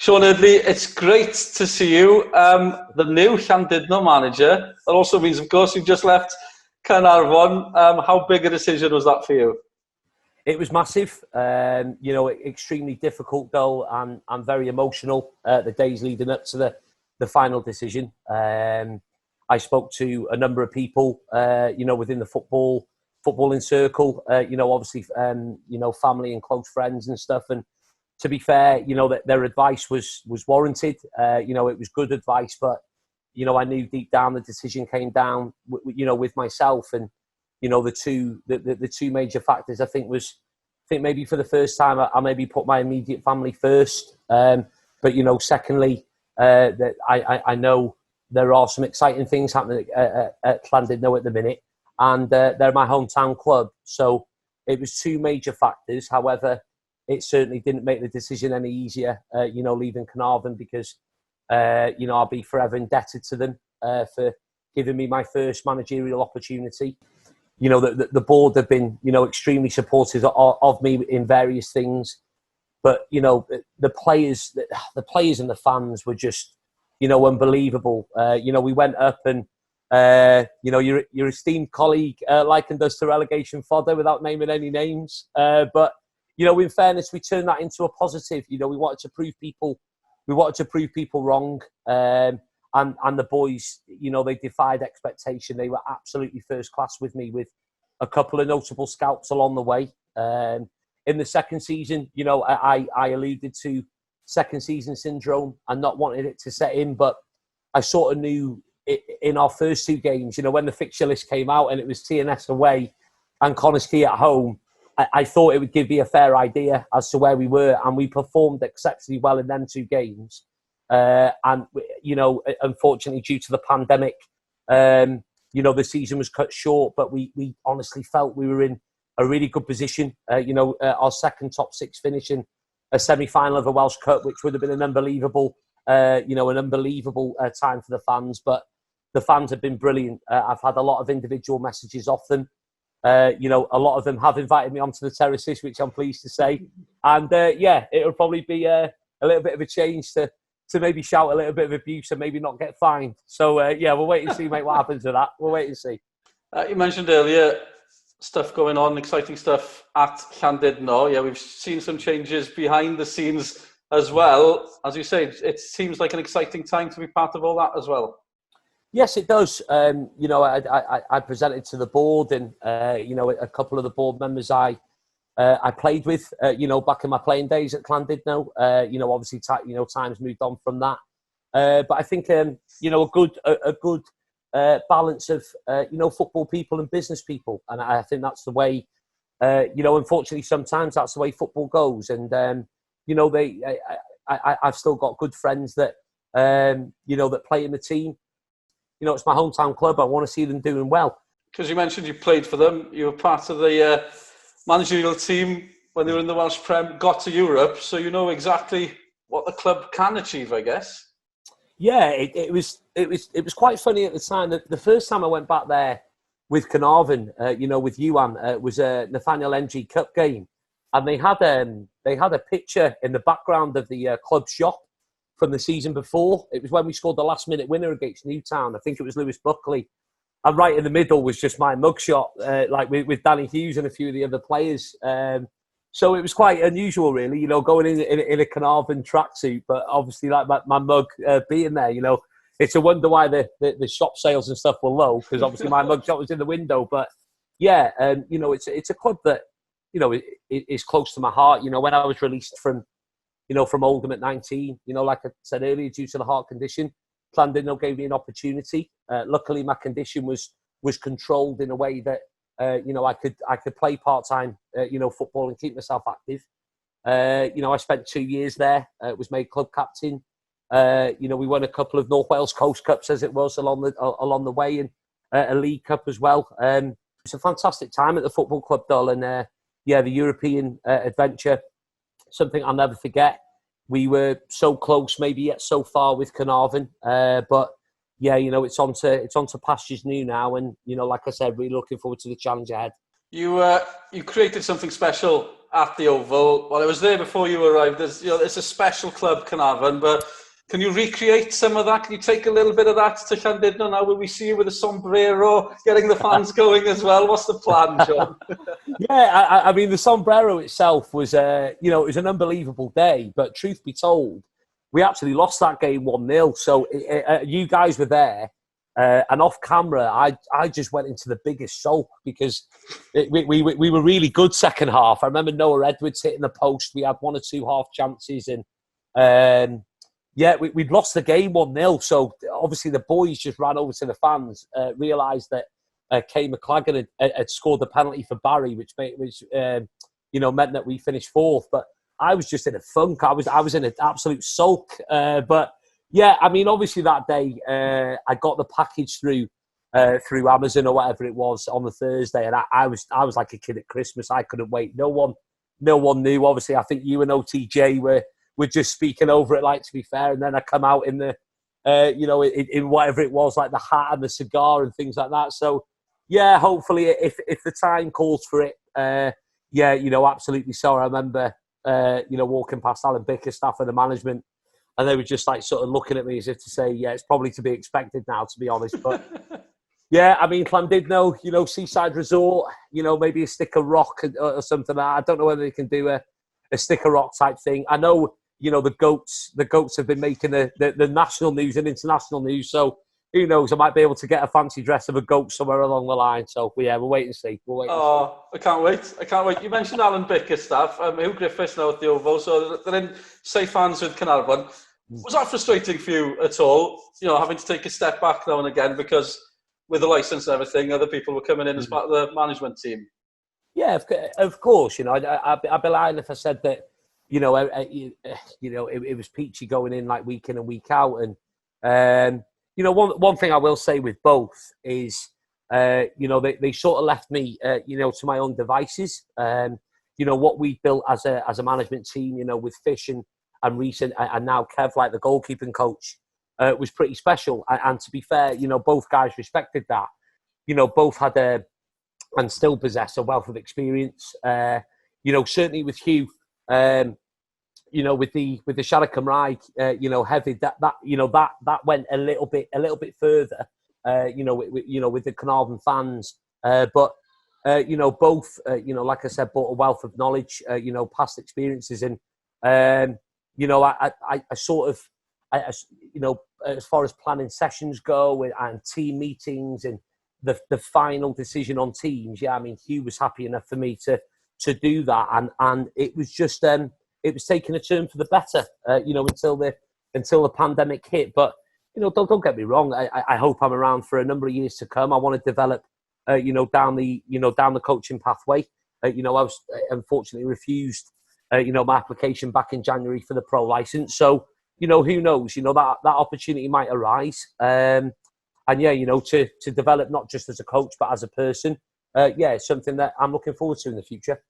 Sean Eardley, it's great to see you. The new Llandudno manager. That also means, of course, you've just left Caernarfon. How big a decision was that for you? It was massive, extremely difficult though, and very emotional the days leading up to the final decision. I spoke to a number of people, within the footballing circle, obviously, family and close friends and stuff. And to be fair, that their advice was warranted. It was good advice, but, I knew deep down the decision came down, with myself. And, the two major factors, I think maybe for the first time, I maybe put my immediate family first. But, secondly, that I know there are some exciting things happening at Llandudno at the minute, and they're my hometown club. So it was two major factors. However, it certainly didn't make the decision any easier, leaving Caernarfon, because, I'll be forever indebted to them for giving me my first managerial opportunity. The board have been, extremely supportive of me in various things. But, the players and the fans were just, unbelievable. We went up and, your esteemed colleague likened us to relegation fodder without naming any names. But, in fairness, we turned that into a positive. We wanted to prove people wrong. And the boys, they defied expectation. They were absolutely first class with me, with a couple of notable scouts along the way. In the second season, I alluded to second season syndrome and not wanting it to set in, but I sort of knew in our first two games, when the fixture list came out and it was TNS away and Connacht at home, I thought it would give me a fair idea as to where we were, and we performed exceptionally well in them two games. And, unfortunately, due to the pandemic, the season was cut short, but we honestly felt we were in a really good position. Our second top six finish in a semi-final of a Welsh Cup, which would have been an unbelievable time for the fans. But the fans have been brilliant. I've had a lot of individual messages off them. A lot of them have invited me onto the terraces, which I'm pleased to say. And it'll probably be a little bit of a change to maybe shout a little bit of abuse and maybe not get fined. So, we'll wait and see, mate, what happens with that. We'll wait and see. You mentioned earlier stuff going on, exciting stuff at Llandudno. Yeah, we've seen some changes behind the scenes as well. As you say, it seems like an exciting time to be part of all that as well. Yes, it does. I presented to the board, and, a couple of the board members I played with, back in my playing days at Llandudno. Obviously, times moved on from that. But I think, a good balance of, football people and business people. And I think that's the way, unfortunately, sometimes that's the way football goes. And, I've still got good friends that, that play in the team. It's my hometown club. I want to see them doing well. Because you mentioned you played for them. You were part of the managerial team when they were in the Welsh Prem, got to Europe, so you know exactly what the club can achieve, I guess. Yeah, it was quite funny at the time. The first time I went back there with Caernarfon, with Ewan, was a Nathaniel NG Cup game, and they had a picture in the background of the club shop from the season before. It was when we scored the last minute winner against Newtown. I think it was Lewis Buckley. And right in the middle was just my mugshot, with Danny Hughes and a few of the other players. So it was quite unusual, really, going in a Caernarfon tracksuit, but obviously like my mug being there, it's a wonder why the shop sales and stuff were low, because obviously my mugshot was in the window. But yeah, it's a club that, is close to my heart. When I was released from Oldham at 19, like I said earlier, due to the heart condition, Llandudno gave me an opportunity. Luckily, my condition was controlled in a way that I could play part-time football and keep myself active. I spent 2 years there. Was made club captain. We won a couple of North Wales Coast Cups, as it was along the way, and a League Cup as well. It's a fantastic time at the football club, Dull, and the European adventure, something I'll never forget. We were so close, maybe yet so far with Caernarfon, but yeah, it's onto pastures new now, and like I said, really looking forward to the challenge ahead. You created something special at the Oval. Well, I was there before you arrived. It's a special club, Carnarvon, but can you recreate some of that? Can you take a little bit of that to Llandudno now? Will we see you with a sombrero, getting the fans going as well? What's the plan, John? Yeah, I mean, the sombrero itself was, it was an unbelievable day. But truth be told, we actually lost that game 1-0. So you guys were there. And off camera, I just went into the biggest sulk because we were really good second half. I remember Noah Edwards hitting the post. We had 1 or 2 half chances. And we'd lost the game 1-0. So obviously the boys just ran over to the fans, realised that Kay McLagan had scored the penalty for Barry, which meant that we finished 4th. But I was just in a funk. I was in an absolute sulk. But yeah, I mean, obviously that day I got the package through Amazon or whatever it was on the Thursday, and I was like a kid at Christmas. I couldn't wait. No one knew. Obviously, I think you and OTJ were just speaking over it. Like, to be fair, and then I come out in the in whatever it was, like the hat and the cigar and things like that. So yeah, hopefully if the time calls for it, absolutely. So I remember walking past Alan Bickerstaff and the management. And they were just like sort of looking at me as if to say, yeah, it's probably to be expected now, to be honest. But yeah, I mean, Llandudno, seaside resort, maybe a stick of rock or something. I don't know whether they can do a stick of rock type thing. I know, the goats have been making the national news and international news. So who knows? I might be able to get a fancy dress of a goat somewhere along the line. So yeah, we'll wait and see. I can't wait. You mentioned Alan Bickerstaff, Hugh Griffiths now at the Oval, so they're in safe hands with Carnarvon. Was that frustrating for you at all? Having to take a step back now and again because with the licence and everything, other people were coming in as part of the management team. Yeah, of course. I'd be lying if I said that. It was peachy going in like week in and week out, and one thing I will say with both is, they sort of left me, to my own devices. What we built as a management team, with Fish and Reece and now Kev, like the goalkeeping coach, was pretty special. And to be fair, both guys respected that. Both had and still possess a wealth of experience. Certainly with Hugh, with the Siarad Cymraeg, heavy that went a little bit further. With the Carnarvon fans, but both, like I said, brought a wealth of knowledge, past experiences, and I sort of, as far as planning sessions go and team meetings and the final decision on teams, yeah, I mean, Hugh was happy enough for me to do that, and it was just it was taking a turn for the better, until the pandemic hit. But don't get me wrong. I hope I'm around for a number of years to come. I want to develop, down the coaching pathway. I was unfortunately refused, my application back in January for the pro license. So, who knows? That opportunity might arise. And yeah, to develop not just as a coach but as a person. It's something that I'm looking forward to in the future.